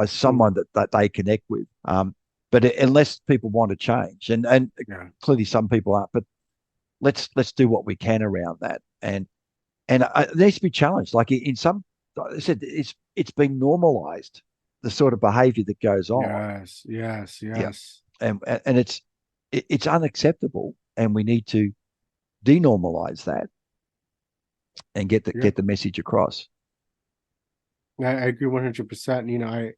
someone that they connect with. But unless people want to change, and Yeah. clearly some people aren't, but let's do what we can around that. And it needs to be challenged. Like in some, I said, it's been normalized, the sort of behavior that goes on. Yes, yes, Yeah, yes. and it's unacceptable, and we need to denormalize that and get Yeah. the message across. I agree 100%. I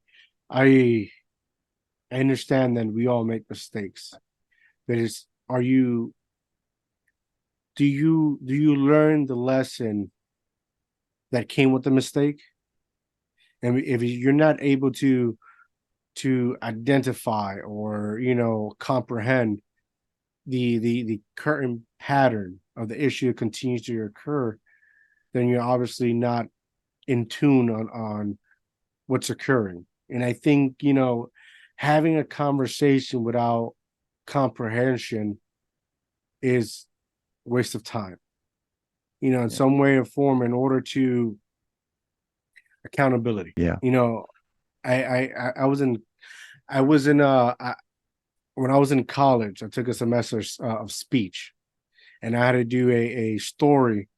I understand that we all make mistakes. But are you do you learn the lesson that came with the mistake? And if you're not able to identify or comprehend the current pattern of the issue that continues to occur, then you're obviously not in tune on what's occurring. And I think, having a conversation without comprehension is waste of time, in Yeah. some way or form, in order to accountability. Yeah. I was in when I was in college, I took a semester of speech, and I had to do a story,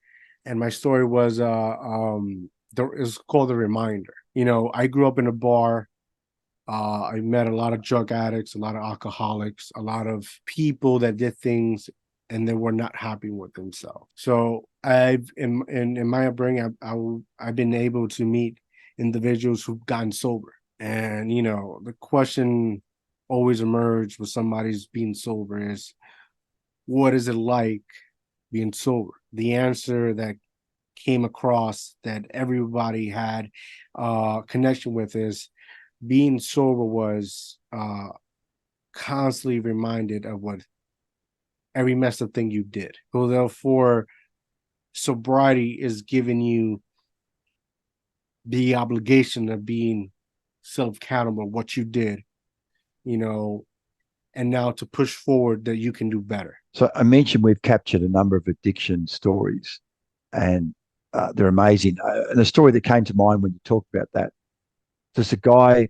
and my story was it was called The Reminder. I grew up in a bar. I met a lot of drug addicts, a lot of alcoholics, a lot of people that did things and they were not happy with themselves. So in my upbringing, I've been able to meet individuals who've gotten sober, and the question always emerged when somebody's being sober is, what is it like being sober? The answer that came across that everybody had connection with is, being sober was constantly reminded of what every messed up thing you did. So therefore, sobriety is giving you the obligation of being self-accountable what you did, and now to push forward that you can do better. So I mentioned we've captured a number of addiction stories, and they're amazing. And the story that came to mind when you talked about that, there's a guy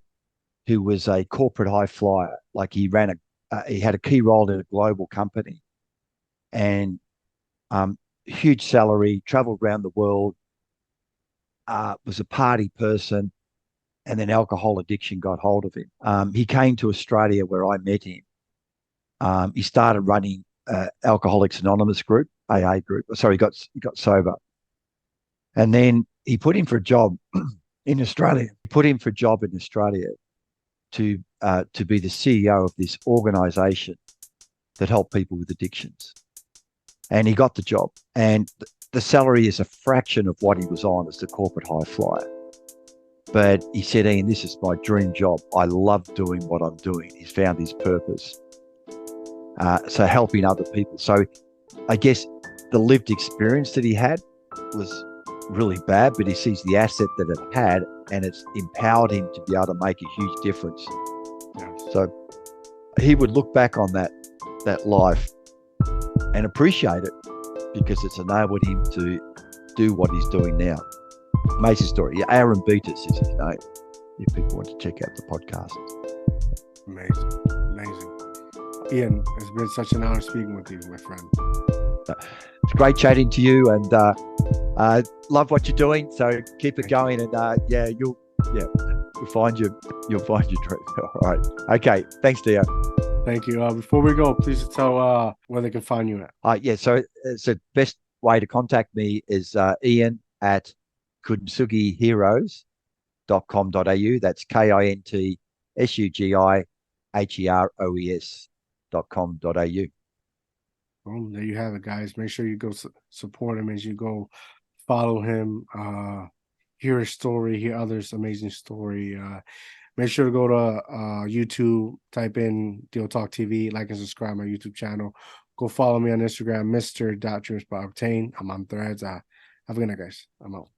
who was a corporate high flyer. Like he had a key role in a global company, and huge salary, traveled around the world, was a party person, and then alcohol addiction got hold of him. He came to Australia where I met him. He started running Alcoholics Anonymous group, AA group. Sorry, he got sober, and then he put him for a job in Australia. He put him for a job in Australia to be the CEO of this organisation that helped people with addictions, and he got the job. And the salary is a fraction of what he was on as the corporate high flyer. But he said, Ian, this is my dream job. I love doing what I'm doing. He's found his purpose. So helping other people. So I guess the lived experience that he had was really bad, but he sees the asset that it had, and it's empowered him to be able to make a huge difference. Yeah. So he would look back on that life and appreciate it because it's enabled him to do what he's doing now. Amazing story. Yeah, Aaron Beatus is his name, if people want to check out the podcast. Amazing. Amazing. Ian, it's been such an honor speaking with you, my friend. It's great chatting to you, and love what you're doing. So keep it going, and you'll find your truth. All right. Okay. Thanks, Dio. Thank you. Before we go, please tell where they can find you at. So the best way to contact me is Ian at kintsugiheroes.com.au. That's KINTSUGIHEROES.com.au. Well, there you have it, guys. Make sure you go support him as you go follow him, hear his story, hear others' amazing story. Make sure to go to YouTube, type in DIOTALK TV, like and subscribe my YouTube channel. Go follow me on Instagram, Mr.DreamsByOctane. I'm on Threads. Have a good night, guys. I'm out.